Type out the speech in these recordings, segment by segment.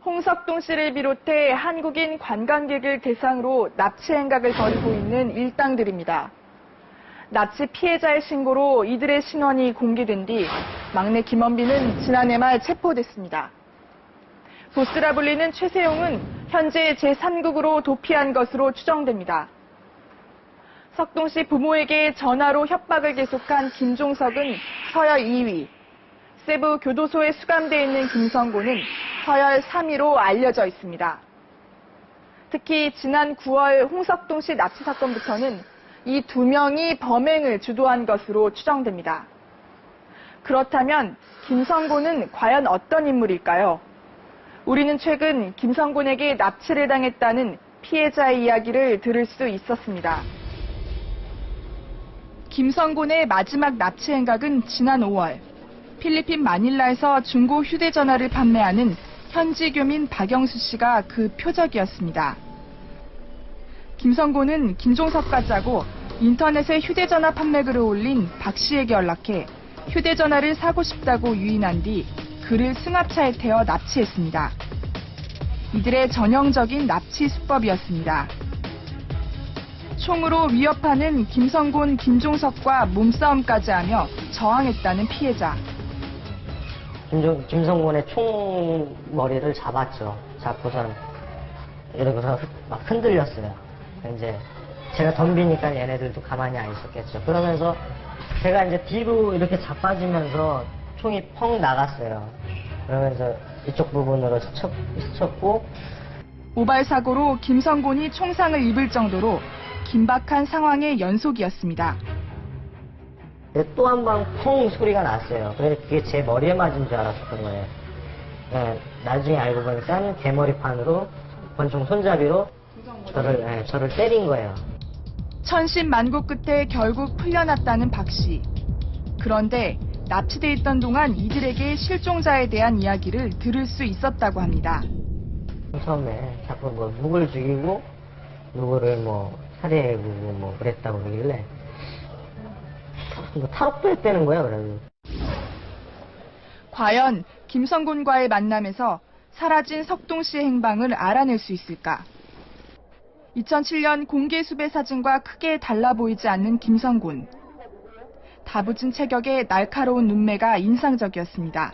홍석동 씨를 비롯해 한국인 관광객을 대상으로 납치 행각을 벌이고 있는 일당들입니다. 납치 피해자의 신고로 이들의 신원이 공개된 뒤 막내 김원빈은 지난해 말 체포됐습니다. 보스라 불리는 최세용은 현재 제3국으로 도피한 것으로 추정됩니다. 석동 씨 부모에게 전화로 협박을 계속한 김종석은 서열 2위, 세부 교도소에 수감돼 있는 김성곤은 서열 3위로 알려져 있습니다. 특히 지난 9월 홍석동 씨 납치 사건부터는 이 두 명이 범행을 주도한 것으로 추정됩니다. 그렇다면 김성곤은 과연 어떤 인물일까요? 우리는 최근 김성곤에게 납치를 당했다는 피해자의 이야기를 들을 수 있었습니다. 김성곤의 마지막 납치 행각은 지난 5월 필리핀 마닐라에서 중고 휴대전화를 판매하는 현지 교민 박영수 씨가 그 표적이었습니다. 김성곤은 김종석과 짜고 인터넷에 휴대전화 판매글을 올린 박 씨에게 연락해 휴대전화를 사고 싶다고 유인한 뒤 그를 승합차에 태워 납치했습니다. 이들의 전형적인 납치 수법이었습니다. 총으로 위협하는 김성곤, 김종석과 몸싸움까지 하며 저항했다는 피해자. 김성곤의 총머리를 잡았죠. 잡고선 이러고서 막 흔들렸어요. 이제 제가 덤비니까 얘네들도 가만히 안 있었겠죠. 그러면서 제가 이제 뒤로 이렇게 자빠지면서 총이 펑 나갔어요. 그러면서 이쪽 부분으로 스쳤고 오발 사고로 김성곤이 총상을 입을 정도로 긴박한 상황의 연속이었습니다. 또 한 방 펑 소리가 났어요. 그래서 그게 제 머리에 맞은 줄 알았었던 거예요. 네, 나중에 알고 보니까 개머리판으로 권총 손잡이로 저를 때린 거예요. 천신만고 끝에 결국 풀려났다는 박 씨. 그런데 납치돼 있던 동안 이들에게 실종자에 대한 이야기를 들을 수 있었다고 합니다. 처음에 자꾸 뭐 누굴 죽이고 누구를 뭐 살해하고 뭐 그랬다고 그러길래 뭐 탈옥도 했다는 거예요. 그래서. 과연 김성곤과의 만남에서 사라진 석동 씨의 행방을 알아낼 수 있을까? 2007년 공개 수배 사진과 크게 달라 보이지 않는 김성곤. 다부진 체격에 날카로운 눈매가 인상적이었습니다.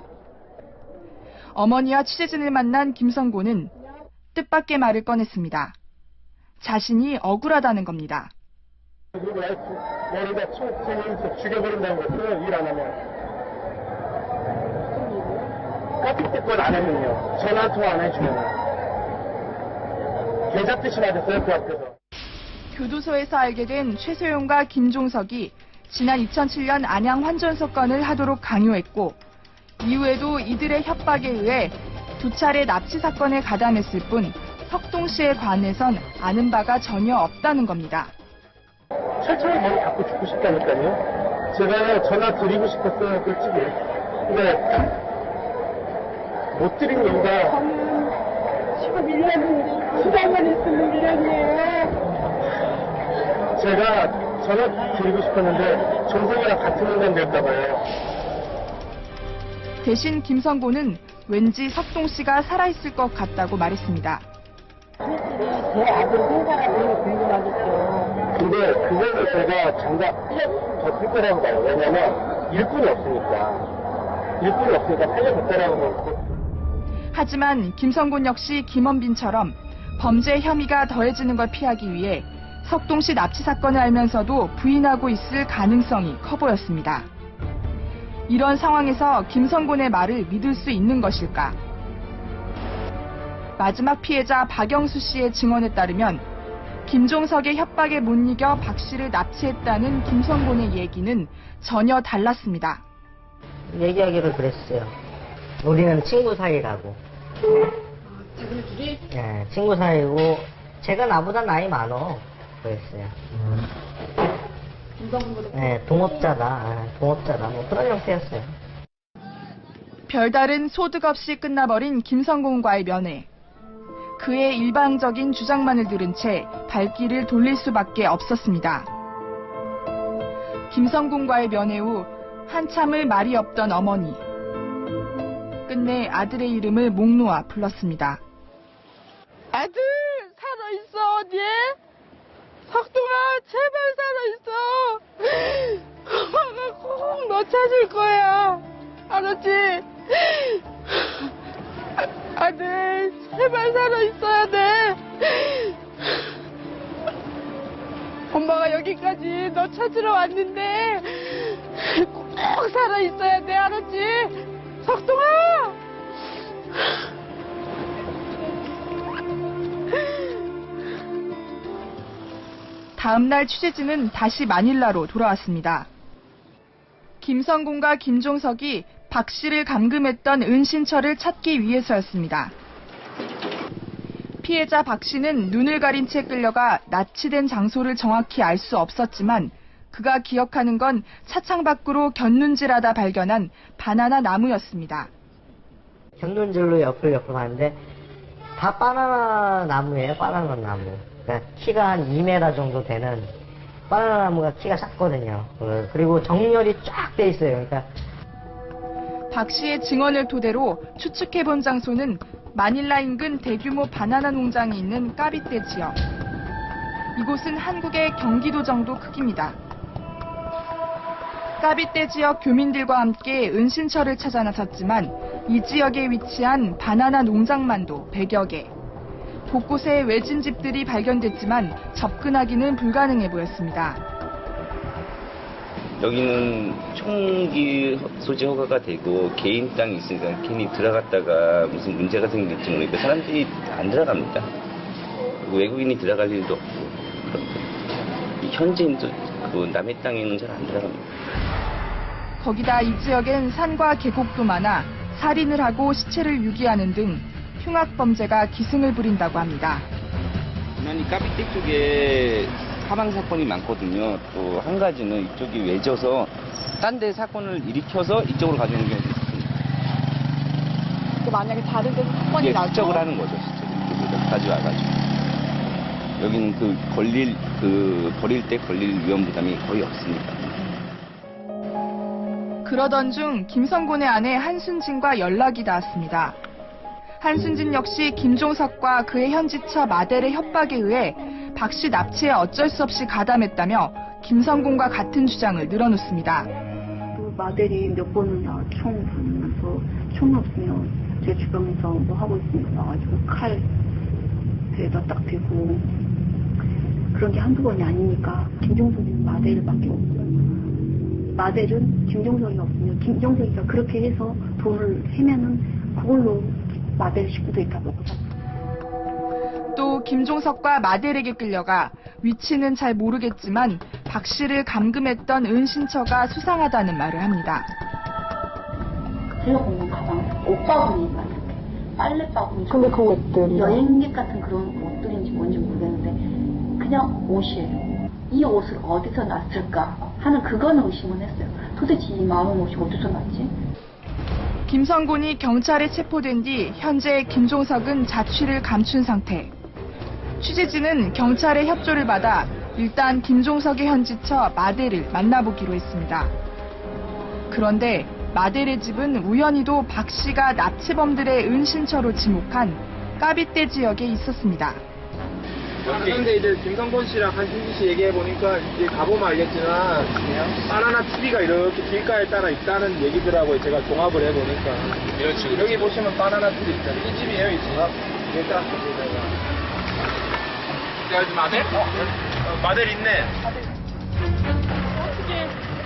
어머니와 취재진을 만난 김성곤은 뜻밖의 말을 꺼냈습니다. 자신이 억울하다는 겁니다. 머리가 총 쏘면서 죽여버린다는 것을 일 안 하면. 까짓짓 안 하면요. 전화 통화 안 해주면. 계좌뜻이 맞았어요, 그 앞에서. 교도소에서 알게 된 최소용과 김종석이 지난 2007년 안양 환전소 건을 하도록 강요했고 이후에도 이들의 협박에 의해 두 차례 납치 사건에 가담했을 뿐 석동 씨에 관해선 아는 바가 전혀 없다는 겁니다. 철저히 머리 갖고 죽고 싶다니까요. 제가 전화 드리고 싶었어요, 솔직히. 근데 못 드린 이유가 저는 지금 1년인데 수당만 있으면 1년이에요. 제가 전화 드리고 싶었는데 정성이랑 같은 인간 될까 봐요. 대신 김성곤은 왠지 석동 씨가 살아있을 것 같다고 말했습니다. 제 아들 생사가 너무 궁금하겠죠. 근데 그거를 제가 장담 더 거라고 봐요. 왜냐면 일꾼이 없으니까 살려줬다라고 그러고. 하지만 김성곤 역시 김원빈처럼 범죄 혐의가 더해지는 걸 피하기 위해 석동 씨 납치 사건을 알면서도 부인하고 있을 가능성이 커 보였습니다. 이런 상황에서 김성곤의 말을 믿을 수 있는 것일까? 마지막 피해자 박영수 씨의 증언에 따르면 김종석의 협박에 못 이겨 박 씨를 납치했다는 김성곤의 얘기는 전혀 달랐습니다. 얘기하기를 그랬어요. 우리는 친구 사이라고. 자기네 둘이? 네, 친구 사이고 제가 나보다 나이 많어. 그랬어요. 네, 동업자다 뭐 그런 형태였어요. 별다른 소득 없이 끝나버린 김성곤과의 면회. 그의 일방적인 주장만을 들은 채 발길을 돌릴 수밖에 없었습니다. 김성곤과의 면회 후 한참을 말이 없던 어머니. 끝내 아들의 이름을 목 놓아 불렀습니다. 아들 살아있어 어디? 석동아 제발 살아있어. 엄마가 꼭 너 찾을 거야. 알았지? 아들 제발 살아있어야 돼. 엄마가 여기까지 너 찾으러 왔는데 꼭 살아있어야 돼. 알았지? 석동아. 다음 날 취재진은 다시 마닐라로 돌아왔습니다. 김성곤과 김종석이 박 씨를 감금했던 은신처를 찾기 위해서였습니다. 피해자 박 씨는 눈을 가린 채 끌려가 납치된 장소를 정확히 알 수 없었지만 그가 기억하는 건 차창 밖으로 곁눈질하다 발견한 바나나 나무였습니다. 곁눈질로 옆을 봤는데 다 바나나 나무예요. 바나나 나무. 그러니까 키가 한 2m 정도 되는 바나나 나무가 키가 작거든요. 그리고 정렬이 쫙 돼 있어요. 그러니까 박 씨의 증언을 토대로 추측해본 장소는 마닐라 인근 대규모 바나나 농장이 있는 까비떼 지역. 이곳은 한국의 경기도 정도 크기입니다. 까비떼 지역 교민들과 함께 은신처를 찾아 나섰지만 이 지역에 위치한 바나나 농장만도 100여 개. 곳곳에 외진 집들이 발견됐지만 접근하기는 불가능해 보였습니다. 여기는 총기 소지 허가가 되고 개인 땅이 있으니까 괜히 들어갔다가 무슨 문제가 생길지 모르니까 사람들이 안 들어갑니다. 그리고 외국인이 들어갈 일도 없고 현지인도 그 남의 땅에는 잘 안 들어갑니다. 거기다 이 지역엔 산과 계곡도 많아 살인을 하고 시체를 유기하는 등 흉악 범죄가 기승을 부린다고 합니다. 유난히 까비떼 쪽에 사망 사건이 많거든요. 또 한 가지는 이쪽이 외져서 딴 데 사건을 일으켜서 이쪽으로 가져오는 경우도 있습니다. 만약에 다른 데서 사건이 예, 추적을 하는 거죠. 이쪽으로 가져와가지고 여기는 버릴 때 걸릴 위험 부담이 거의 없습니다. 그러던 중 김성곤의 아내 한순진과 연락이 닿았습니다. 한순진 역시 김종석과 그의 현지처 마델의 협박에 의해 박 씨 납치에 어쩔 수 없이 가담했다며 김성곤과 같은 주장을 늘어놓습니다. 그 마델이 몇 번은 나 총 부르면서 총 없으면 제 주변에서 뭐 하고 있으니까 나가지고 칼 배에다 딱 대고 그런 게 한두 번이 아니니까 김종석이 마델밖에 없어요. 마델은 김종석이 없으면 김종석이가 그렇게 해서 돈을 해면은 그걸로 마델 식구들이 다 먹고 살아요. 또 김종석과 마델에게 끌려가 위치는 잘 모르겠지만 박 씨를 감금했던 은신처가 수상하다는 말을 합니다. 제가 보는 가방 옷바구니가 이렇게 빨래바구니. 근데 그 옷들이 여행객 같은 그런 옷들인지 뭔지 모르겠는데 그냥 옷이에요. 이 옷을 어디서 났을까 하는 그거는 의심은 했어요. 도대체 이 마음 옷이 어디서 났지? 김성곤이 경찰에 체포된 뒤 현재 김종석은 자취를 감춘 상태. 취재진은 경찰의 협조를 받아 일단 김종석의 현지처 마델을 만나보기로 했습니다. 그런데 마델의 집은 우연히도 박 씨가 납치범들의 은신처로 지목한 까비떼 지역에 있었습니다. 그런데 이제 김성곤 씨랑 한순지 씨 얘기해 보니까 이제 가보면 알겠지만 바나나 TV가 이렇게 길가에 따라 있다는 얘기더라고요. 제가 종합을 해 보니까. 그렇지. 여기 보시면 바나나 TV 있잖아요. 이 집이에요, 이 집. 여기다 여기 마델? 마델 있네.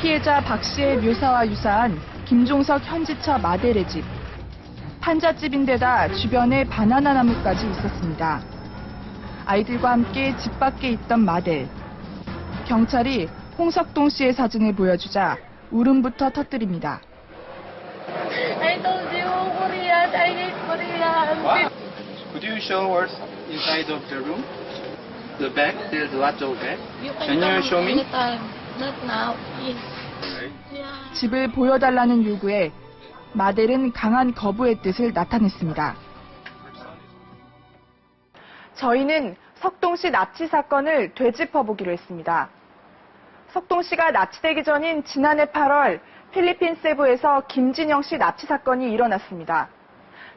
피해자 박 씨의 묘사와 유사한 김종석 현지처 마델의 집. 판잣집인데다 주변에 바나나 나무까지 있었습니다. 아이들과 함께 집 밖에 있던 마델. 경찰이 홍석동 씨의 사진을 보여주자 울음부터 터뜨립니다. I told you Korean, I hate Korean. What? Could you show us inside of the room? The bag, there's lots of bag. Can you show me? Anytime, not now. Yes. Yeah. 집을 보여달라는 요구에 마델은 강한 거부의 뜻을 나타냈습니다. 저희는 석동 씨 납치 사건을 되짚어보기로 했습니다. 석동 씨가 납치되기 전인 지난해 8월 필리핀 세부에서 김진영 씨 납치 사건이 일어났습니다.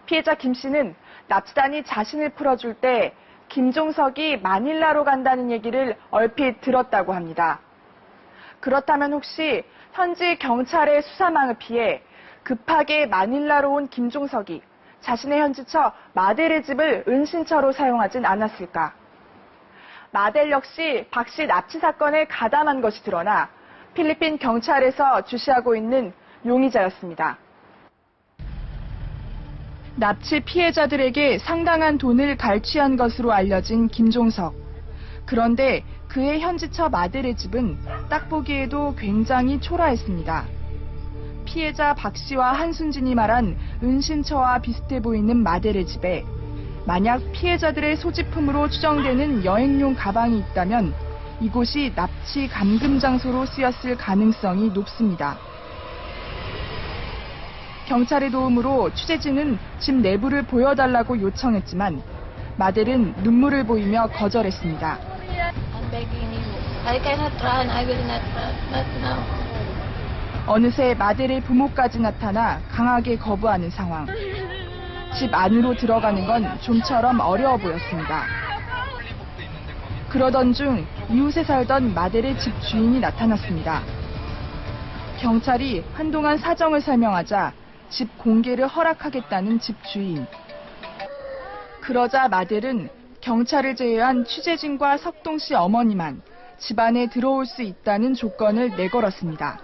피해자 김 씨는 납치단이 자신을 풀어줄 때 김종석이 마닐라로 간다는 얘기를 얼핏 들었다고 합니다. 그렇다면 혹시 현지 경찰의 수사망을 피해 급하게 마닐라로 온 김종석이 자신의 현지처 마델의 집을 은신처로 사용하진 않았을까? 마델 역시 박 씨 납치 사건에 가담한 것이 드러나 필리핀 경찰에서 주시하고 있는 용의자였습니다. 납치 피해자들에게 상당한 돈을 갈취한 것으로 알려진 김종석. 그런데 그의 현지처 마델의 집은 딱 보기에도 굉장히 초라했습니다. 피해자 박 씨와 한순진이 말한 은신처와 비슷해 보이는 마델의 집에 만약 피해자들의 소지품으로 추정되는 여행용 가방이 있다면 이곳이 납치 감금 장소로 쓰였을 가능성이 높습니다. 경찰의 도움으로 취재진은 집 내부를 보여달라고 요청했지만 마델은 눈물을 보이며 거절했습니다. I'm begging you. I cannot run. I will not run. Not now. 어느새 마델의 부모까지 나타나 강하게 거부하는 상황. 집 안으로 들어가는 건 좀처럼 어려워 보였습니다. 그러던 중 이웃에 살던 마델의 집 주인이 나타났습니다. 경찰이 한동안 사정을 설명하자 집 공개를 허락하겠다는 집 주인. 그러자 마델은 경찰을 제외한 취재진과 석동 씨 어머니만 집 안에 들어올 수 있다는 조건을 내걸었습니다.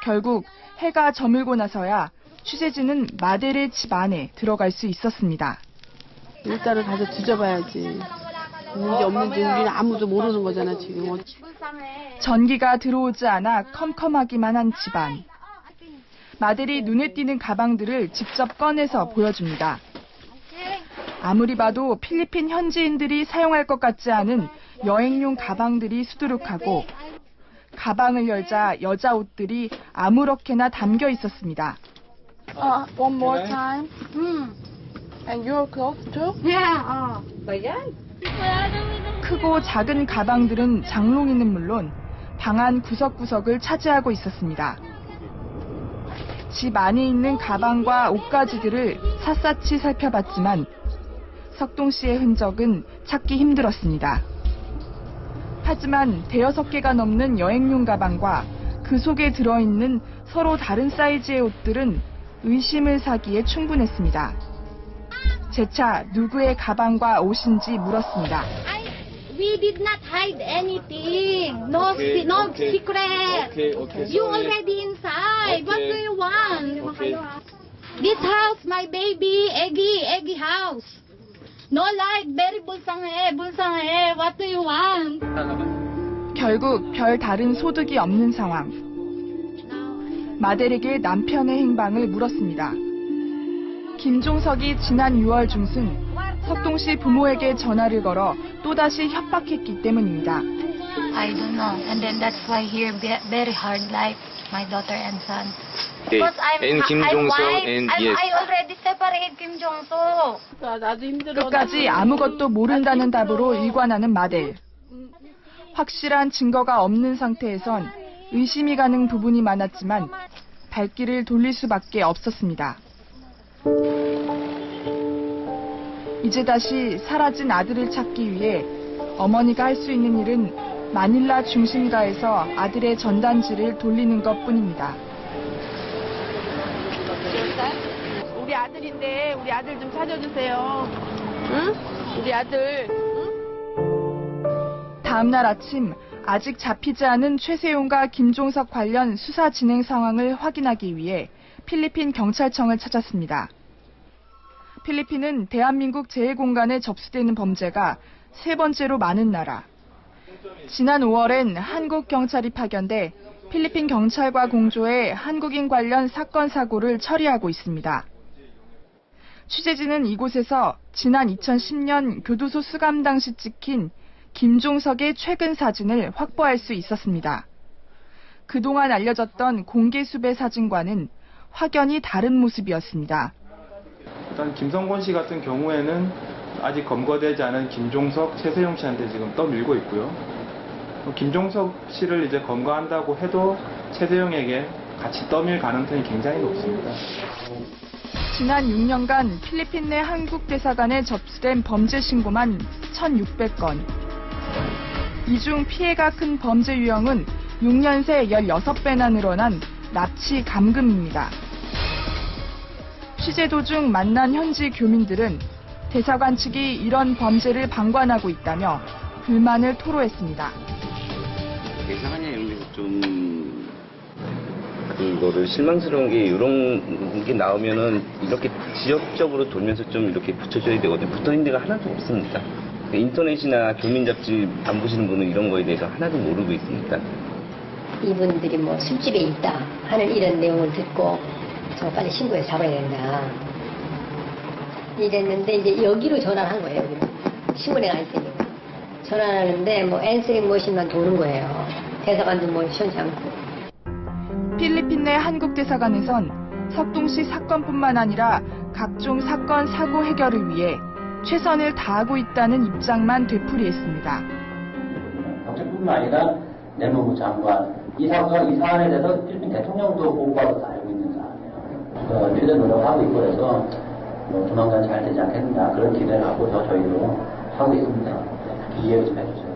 결국 해가 저물고 나서야 취재진은 마델의 집 안에 들어갈 수 있었습니다. 일단은 가서 뒤져봐야지. 있는지 없는지 우리는 아무도 모르는 거잖아 지금. 전기가 들어오지 않아 컴컴하기만 한 집안. 마델이 눈에 띄는 가방들을 직접 꺼내서 보여줍니다. 아무리 봐도 필리핀 현지인들이 사용할 것 같지 않은 여행용 가방들이 수두룩하고 가방을 열자 여자 옷들이 아무렇게나 담겨 있었습니다. One more time. And your clothes too? 크고 작은 가방들은 장롱이는 물론 방 안 구석구석을 차지하고 있었습니다. 집 안에 있는 가방과 옷가지들을 샅샅이 살펴봤지만 석동 씨의 흔적은 찾기 힘들었습니다. 하지만 대여섯 개가 넘는 여행용 가방과 그 속에 들어있는 서로 다른 사이즈의 옷들은 의심을 사기에 충분했습니다. 재차 누구의 가방과 옷인지 물었습니다. We did not hide anything. No, no secret. You already inside. What do you want? This house, my baby, Eggy house. No light, very bulsanghe. What do you want? 결국 별 다른 소득이 없는 상황. 마델에게 남편의 행방을 물었습니다. 김종석이 지난 6월 중순 석동 씨 부모에게 전화를 걸어 또다시 협박했기 때문입니다. I don't know. And then that's why here very hard life, my daughter and son. Because And Kim Jong-suk and yes. I already separate Kim Jong-suk. 나도 힘들어. 끝까지 아무것도 모른다는 답으로 일관하는 마델. 확실한 증거가 없는 상태에선 의심이 가는 부분이 많았지만 발길을 돌릴 수밖에 없었습니다. 이제 다시 사라진 아들을 찾기 위해 어머니가 할 수 있는 일은 마닐라 중심가에서 아들의 전단지를 돌리는 것뿐입니다. 우리 아들인데 우리 아들 좀 찾아주세요. 응? 우리 아들. 다음 날 아침 아직 잡히지 않은 최세용과 김종석 관련 수사 진행 상황을 확인하기 위해 필리핀 경찰청을 찾았습니다. 필리핀은 대한민국 제해공간에 접수되는 범죄가 세 번째로 많은 나라. 지난 5월엔 한국 경찰이 파견돼 필리핀 경찰과 공조해 한국인 관련 사건 사고를 처리하고 있습니다. 취재진은 이곳에서 지난 2010년 교도소 수감 당시 찍힌 김종석의 최근 사진을 확보할 수 있었습니다. 그동안 알려졌던 공개 수배 사진과는 확연히 다른 모습이었습니다. 일단 김성곤 씨 같은 경우에는 아직 검거되지 않은 김종석, 최세용 씨한테 지금 떠밀고 있고요. 김종석 씨를 이제 검거한다고 해도 최세용에게 같이 떠밀 가능성이 굉장히 높습니다. 지난 6년간 필리핀 내 한국 대사관에 접수된 범죄 신고만 1,600건. 이 중 피해가 큰 범죄 유형은 6년 새 16배나 늘어난 납치 감금입니다. 취재 도중 만난 현지 교민들은 대사관 측이 이런 범죄를 방관하고 있다며 불만을 토로했습니다. 대사관이나 이런 데서 좀 그거를 실망스러운 게 이런 게 나오면은 이렇게 지역적으로 돌면서 좀 이렇게 붙여줘야 되거든요. 붙어있는 데가 하나도 없습니다. 인터넷이나 교민 잡지 안 보시는 분은 이런 거에 대해서 하나도 모르고 있습니다. 이분들이 뭐 술집에 있다 하는 이런 내용을 듣고 저 빨리 신고해서 잡아야 된다 이랬는데 이제 여기로 전화를 한 거예요. 여기로. 신문에가 있으니까 전화를 하는데 뭐 앤서링 머신만 도는 거예요. 대사관도 뭐 시원치 않고. 필리핀 내 한국 대사관에선 석동씨 사건뿐만 아니라 각종 사건 사고 해결을 위해 최선을 다하고 있다는 입장만 되풀이했습니다. 경찰뿐만 아니라 내무부 장관, 이 사안에 대해서 필리핀 대통령도 보고받아서 알고 있는 사안이에요. 최대 노력하고 있고 그래서 조만간 잘 되지 않겠나 그런 기대를 하고서 저희도 하고 있습니다. 이해 좀 해주세요.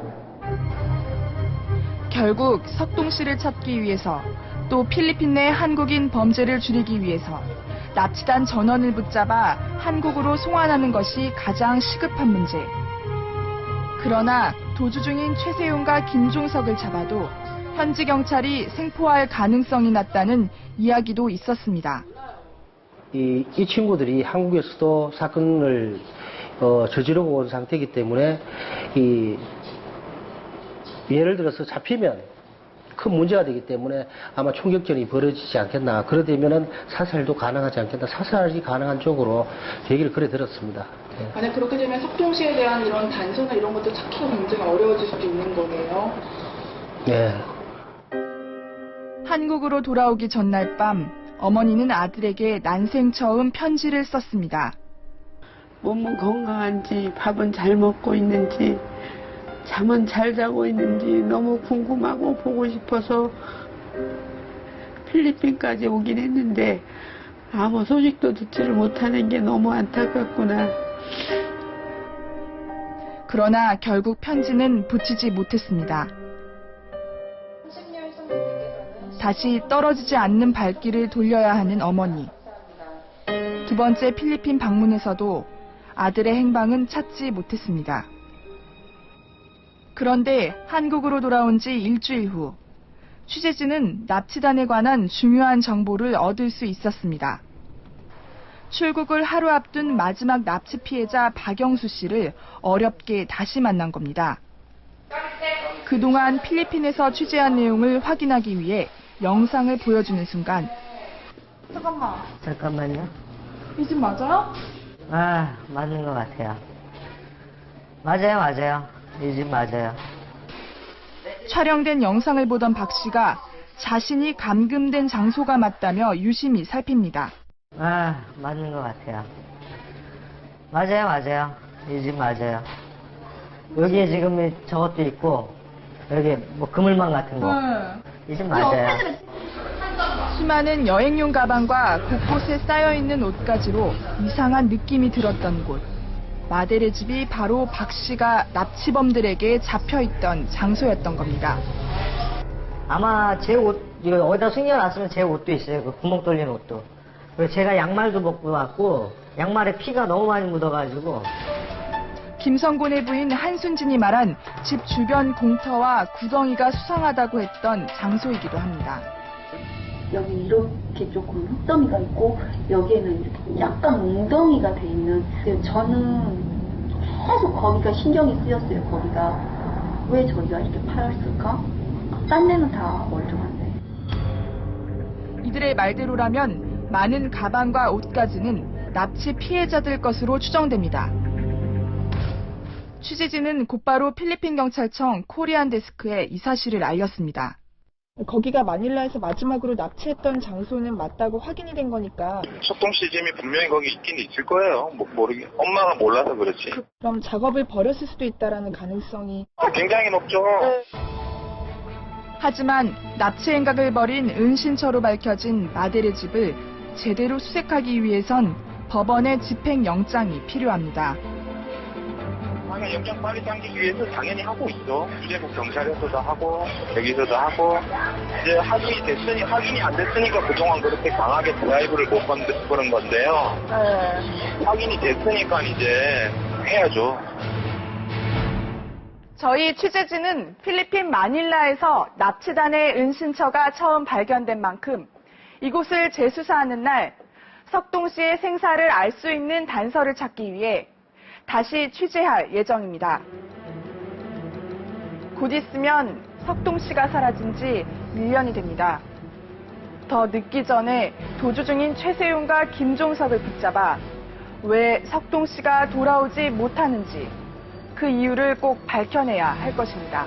결국 석동 씨를 찾기 위해서 또 필리핀 내 한국인 범죄를 줄이기 위해서 납치단 전원을 붙잡아 한국으로 송환하는 것이 가장 시급한 문제. 그러나 도주 중인 최세용과 김종석을 잡아도 현지 경찰이 생포할 가능성이 낮다는 이야기도 있었습니다. 이 친구들이 한국에서도 사건을 저지르고 온 상태이기 때문에 예를 들어서 잡히면 큰 문제가 되기 때문에 아마 총격전이 벌어지지 않겠나. 그러되면은 사살도 가능하지 않겠나. 사살이 가능한 쪽으로 얘기를 그래 들었습니다. 네. 만약 그렇게 되면 석동 씨에 대한 이런 단서나 이런 것도 찾기가 굉장히 어려워질 수도 있는 거네요. 네. 한국으로 돌아오기 전날 밤 어머니는 아들에게 난생 처음 편지를 썼습니다. 몸은 건강한지 밥은 잘 먹고 있는지 잠은 잘 자고 있는지 너무 궁금하고 보고 싶어서 필리핀까지 오긴 했는데 아무 소식도 듣지를 못하는 게 너무 안타깝구나. 그러나 결국 편지는 붙이지 못했습니다. 다시 떨어지지 않는 발길을 돌려야 하는 어머니. 두 번째 필리핀 방문에서도 아들의 행방은 찾지 못했습니다. 그런데 한국으로 돌아온 지 일주일 후 취재진은 납치단에 관한 중요한 정보를 얻을 수 있었습니다. 출국을 하루 앞둔 마지막 납치 피해자 박영수 씨를 어렵게 다시 만난 겁니다. 그동안 필리핀에서 취재한 내용을 확인하기 위해 영상을 보여주는 순간 잠깐만요. 이 집 맞아요? 아, 맞는 것 같아요. 맞아요. 이 집 맞아요. 촬영된 영상을 보던 박 씨가 자신이 감금된 장소가 맞다며 유심히 살핍니다. 아, 맞는 것 같아요. 맞아요. 이 집 맞아요. 여기에 지금 저것도 있고, 여기 뭐 그물망 같은 거. 이 집 맞아요. 수많은 여행용 가방과 곳곳에 쌓여있는 옷가지로 이상한 느낌이 들었던 곳. 마데레 집이 바로 박 씨가 납치범들에게 잡혀있던 장소였던 겁니다. 아마 제 옷, 이거 어디다 숨겨놨으면 제 옷도 있어요. 그 구멍 뚫린 옷도. 그리고 제가 양말도 벗고 왔고, 양말에 피가 너무 많이 묻어가지고. 김성곤의 부인 한순진이 말한 집 주변 공터와 구덩이가 수상하다고 했던 장소이기도 합니다. 여기 이렇게 조금 흙더미가 있고 여기에는 이렇게 약간 웅덩이가 돼 있는. 저는 계속 거기가 신경이 쓰였어요. 거기가 왜 저희가 이렇게 팔았을까? 딴 데는 다 멀쩡한데. 이들의 말대로라면 많은 가방과 옷가지는 납치 피해자들 것으로 추정됩니다. 취재진은 곧바로 필리핀 경찰청 코리안 데스크에 이 사실을 알렸습니다. 거기가 마닐라에서 마지막으로 납치했던 장소는 맞다고 확인이 된 거니까. 석동 씨 집이 분명히 거기 있긴 있을 거예요. 엄마가 몰라서 그렇지. 그럼 작업을 버렸을 수도 있다라는 가능성이 굉장히 높죠. 하지만 납치 행각을 벌인 은신처로 밝혀진 마델의 집을 제대로 수색하기 위해선 법원의 집행영장이 필요합니다. 아니, 영장 빨리 당기기 위해서 당연히 하고 있어. 수제국 경찰에서도 하고, 여기서도 하고, 이제 확인이 안 됐으니까 그동안 그렇게 강하게 드라이브를 못 거는 건데요. 확인이 됐으니까 이제 해야죠. 저희 취재진은 필리핀 마닐라에서 납치단의 은신처가 처음 발견된 만큼 이곳을 재수사하는 날 석동 씨의 생사를 알 수 있는 단서를 찾기 위해 다시 취재할 예정입니다. 곧 있으면 석동 씨가 사라진 지 1년이 됩니다. 더 늦기 전에 도주 중인 최세용과 김종석을 붙잡아 왜 석동 씨가 돌아오지 못하는지 그 이유를 꼭 밝혀내야 할 것입니다.